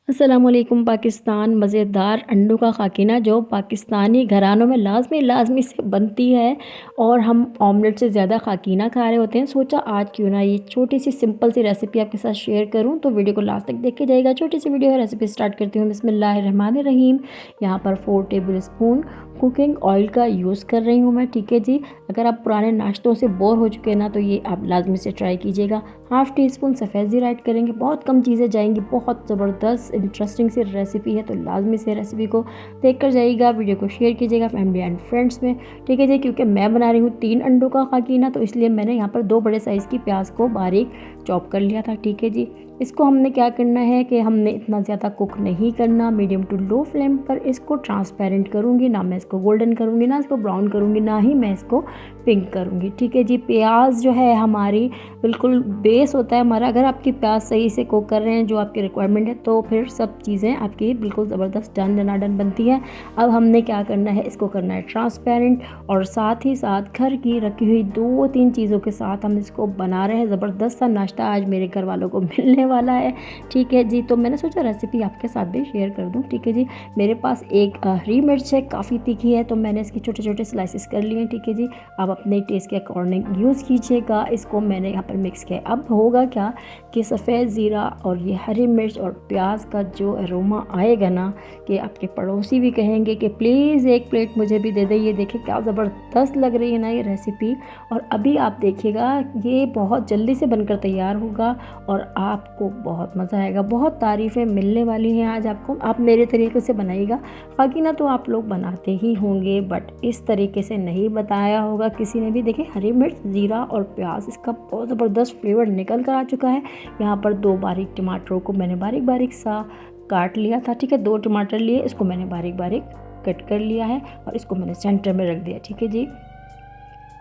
अस्सलामुअलैकुम। पाकिस्तान मज़ेदार अंडों का खाकिना जो पाकिस्तानी घरानों में लाजमी से बनती है और हम ऑमलेट से ज़्यादा खाकिना खा रहे होते हैं। सोचा आज क्यों ना ये छोटी सी सिंपल सी रेसिपी आपके साथ शेयर करूं, तो वीडियो को लास्ट तक देख के जाइएगा। छोटी सी वीडियो है, रेसिपी स्टार्ट करती हूँ। बिस्मिल्लाहिर्रहमानिर्रहीम। यहाँ पर 4 टेबल स्पून कुकिंग ऑयल का यूज़ कर रही हूँ मैं, ठीक है जी। अगर आप पुराने नाश्तों से बोर हो चुके हैं ना, तो ये आप लाजमी से ट्राई कीजिएगा। हाफ़ टी स्पून सफ़ेद ज़ीरा ऐड करेंगे, बहुत कम चीज़ें जाएंगी। बहुत ज़बरदस्त इंटरेस्टिंग सी रेसिपी है, तो लाजमी से रेसिपी को देख कर जाइएगा। वीडियो को शेयर कीजिएगा फैमिली एंड फ्रेंड्स में, ठीक है जी। क्योंकि मैं बना रही हूँ 3 अंडों का खाकीना, तो इसलिए मैंने यहाँ पर 2 बड़े साइज़ की प्याज को बारीक चॉप कर लिया था, ठीक है जी। इसको हमने क्या करना है कि हमने इतना ज़्यादा कुक नहीं करना, मीडियम टू लो फ्लेम पर इसको ट्रांसपेरेंट करूँगी। ना मैं इसको गोल्डन करूँगी, ना इसको ब्राउन करूँगी, ना ही मैं इसको पिंक करूँगी, ठीक है जी। प्याज जो है हमारी बिल्कुल बेस होता है हमारा। अगर आपकी प्याज सही से कुक कर रहे हैं जो आपकी रिक्वायरमेंट है, तो फिर सब चीज़ें आपकी बिल्कुल ज़बरदस्त डन डनाडन बनती है। अब हमने क्या करना है, इसको करना है ट्रांसपेरेंट, और साथ ही साथ घर की रखी हुई 2-3 चीज़ों के साथ हम इसको बना रहे हैं। ज़बरदस्त सा नाश्ता आज मेरे घर वालों को मिलने वाला है, ठीक है जी। तो मैंने सोचा रेसिपी आपके साथ भी शेयर कर दूँ, ठीक है जी। मेरे पास एक हरी मिर्च है, काफ़ी तीखी है, तो मैंने इसके छोटे छोटे स्लाइसिस कर लिए हैं, ठीक है जी। आप अपने टेस्ट के अकॉर्डिंग यूज़ कीजिएगा। इसको मैंने यहाँ पर मिक्स किया। अब होगा क्या कि सफ़ेद ज़ीरा और ये हरी मिर्च और प्याज का जो अरोमा आएगा ना, कि आपके पड़ोसी भी कहेंगे कि प्लीज़ एक प्लेट मुझे भी दे दे। ये देखिए क्या ज़बरदस्त लग रही है ना ये रेसिपी। और अभी आप देखिएगा ये बहुत जल्दी से बनकर तैयार होगा और आपको बहुत मज़ा आएगा। बहुत तारीफ़ें मिलने वाली हैं आज आपको। आप मेरे तरीके से बनाइएगा। खाकीना तो आप लोग बनाते ही होंगे, बट इस तरीके से नहीं बताया होगा किसी ने भी। देखिए हरी मिर्च, ज़ीरा और प्याज, इसका बहुत ज़बरदस्त फ्लेवर निकल कर आ चुका है। यहाँ पर 2 बारीक टमाटरों को मैंने बारीक बारीक सा काट लिया था, ठीक है। 2 टमाटर लिए, इसको मैंने बारीक बारीक कट कर लिया है और इसको मैंने सेंटर में रख दिया, ठीक है जी।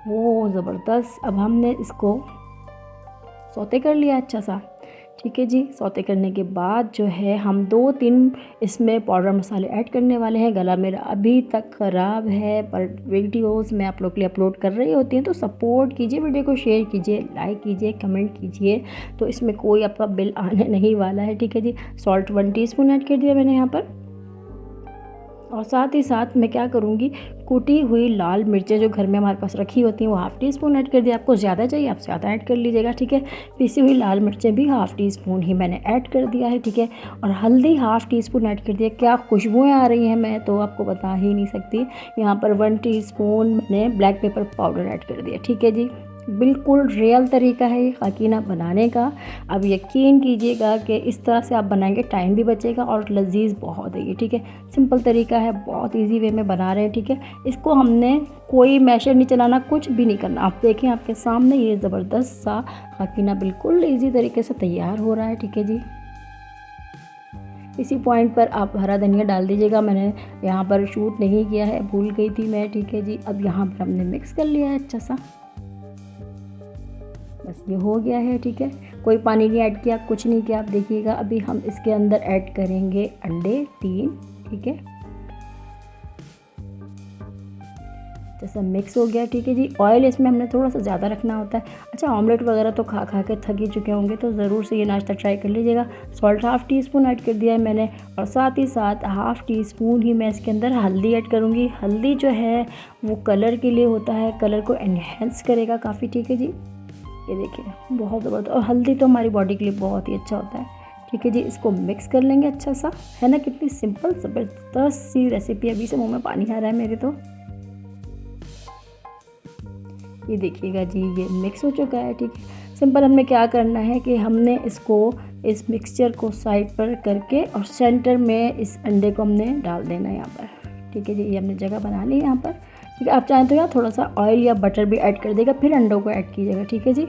वो ज़बरदस्त। अब हमने इसको सौते कर लिया अच्छा सा, ठीक है जी। सौते करने के बाद जो है हम 2-3 इसमें पाउडर मसाले ऐड करने वाले हैं। गला मेरा अभी तक ख़राब है, पर वीडियोस मैं आप लोग के लिए अपलोड कर रही होती हैं, तो सपोर्ट कीजिए, वीडियो को शेयर कीजिए, लाइक कीजिए, कमेंट कीजिए। तो इसमें कोई आपका बिल आने नहीं वाला है, ठीक है जी। सॉल्ट 1 टीस्पून ऐड कर दिया मैंने यहाँ पर। और साथ ही साथ मैं क्या करूँगी, कूटी हुई लाल मिर्चें जो घर में हमारे पास रखी होती हैं वो हाफ़ टी स्पून ऐड कर दिया। आपको ज़्यादा चाहिए आप ज़्यादा ऐड कर लीजिएगा, ठीक है। पिसी हुई लाल मिर्चें भी हाफ़ टी स्पून ही मैंने ऐड कर दिया है, ठीक है। और हल्दी हाफ़ टी स्पून ऐड कर दिया। क्या खुशबुएँ आ रही हैं, मैं तो आपको बता ही नहीं सकती। यहाँ पर 1 टीस्पून मैंने ब्लैक पेपर पाउडर ऐड कर दिया, ठीक है जी। बिल्कुल रियल तरीका है ये खाकीना बनाने का। अब यकीन कीजिएगा कि इस तरह से आप बनाएंगे, टाइम भी बचेगा और लजीज बहुत है ये, ठीक है। सिंपल तरीका है, बहुत इजी वे में बना रहे हैं, ठीक है। इसको हमने कोई मैशर नहीं चलाना, कुछ भी नहीं करना। आप देखें आपके सामने ये ज़बरदस्त सा खाकीना बिल्कुल इजी तरीके से तैयार हो रहा है, ठीक है जी। इसी पॉइंट पर आप हरा धनिया डाल दीजिएगा। मैंने यहाँ पर शूट नहीं किया है, भूल गई थी मैं, ठीक है जी। अब यहाँ पर हमने मिक्स कर लिया है अच्छा सा, बस ये हो गया है, ठीक है। कोई पानी नहीं ऐड किया, कुछ नहीं किया। आप देखिएगा अभी हम इसके अंदर ऐड करेंगे अंडे 3, ठीक है। जैसा मिक्स हो गया, ठीक है जी। ऑयल इसमें हमने थोड़ा सा ज़्यादा रखना होता है। अच्छा, ऑमलेट वगैरह तो खा खा के थक ही चुके होंगे, तो ज़रूर से ये नाश्ता ट्राई कर लीजिएगा। Salt half tea spoon add कर दिया है मैंने, और साथ ही साथ हाफ़ टी स्पून ही मैं इसके अंदर हल्दी ऐड करूँगी। हल्दी जो है वो कलर के लिए होता है, कलर को एनहेंस करेगा काफ़ी, ठीक है जी। ये देखिए बहुत ज़बरदस्त, और हल्दी तो हमारी बॉडी के लिए बहुत ही अच्छा होता है, ठीक है जी। इसको मिक्स कर लेंगे अच्छा सा, है ना। कितनी सिंपल ज़बरदस्त सी रेसिपी, अभी से मुंह में पानी आ रहा है मेरे तो। ये देखिएगा जी ये मिक्स हो चुका है, ठीक है। सिंपल हमने क्या करना है कि हमने इसको, इस मिक्सचर को साइड पर करके और सेंटर में इस अंडे को हमने डाल देना है यहाँ पर, ठीक है जी। ये हमने जगह बना ली यहाँ पर, ठीक है। आप चाहें तो यहाँ थोड़ा सा ऑयल या बटर भी ऐड कर देगा, फिर अंडों को ऐड कीजिएगा, ठीक है जी।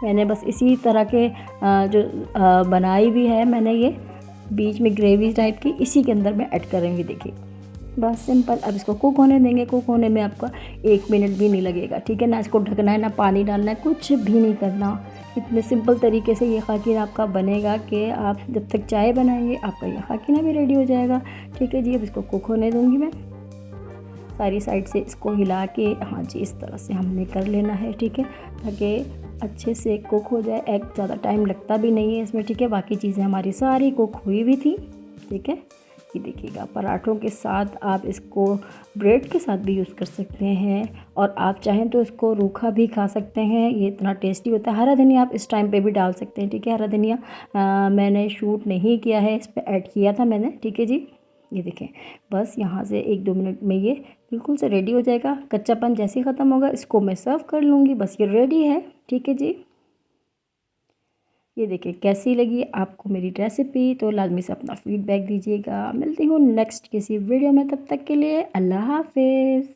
मैंने बस इसी तरह के जो बनाई भी है मैंने, ये बीच में ग्रेवी टाइप की, इसी के अंदर मैं ऐड करूँगी, देखिए बस सिंपल। अब इसको कुक होने देंगे। कुक होने में आपका 1 मिनट भी नहीं लगेगा, ठीक है ना। इसको ढकना है, ना पानी डालना है, कुछ भी नहीं करना। इतने सिंपल तरीके से ये खाकीना आपका बनेगा कि आप जब तक चाय बनाएंगे आपका ये खाकीना भी रेडी हो जाएगा, ठीक है जी। अब इसको कुक होने दूँगी मैं, सारी साइड से इसको हिला के, हाँ जी इस तरह से हमने कर लेना है, ठीक है, ताकि अच्छे से कुक हो जाए। एग ज़्यादा टाइम लगता भी नहीं है इसमें, ठीक है। बाकी चीज़ें हमारी सारी कुक हुई भी थी। ठीक है। ये देखिएगा, पराठों के साथ आप इसको ब्रेड के साथ भी यूज़ कर सकते हैं, और आप चाहें तो इसको रूखा भी खा सकते हैं, ये इतना टेस्टी होता है। हरा धनिया आप इस टाइम पे भी डाल सकते हैं, ठीक है। हरा धनिया मैंने शूट नहीं किया है, इस पर ऐड किया था मैंने, ठीक है जी। ये देखें, बस यहाँ से 1-2 मिनट में ये बिल्कुल से रेडी हो जाएगा। कच्चापन जैसे ही ख़त्म होगा इसको मैं सर्व कर लूँगी, बस ये रेडी है, ठीक है जी। ये देखिए कैसी लगी आपको मेरी रेसिपी, तो लाजमी से अपना फीडबैक दीजिएगा। मिलती हूँ नेक्स्ट किसी वीडियो में, तब तक के लिए अल्लाह हाफिज़।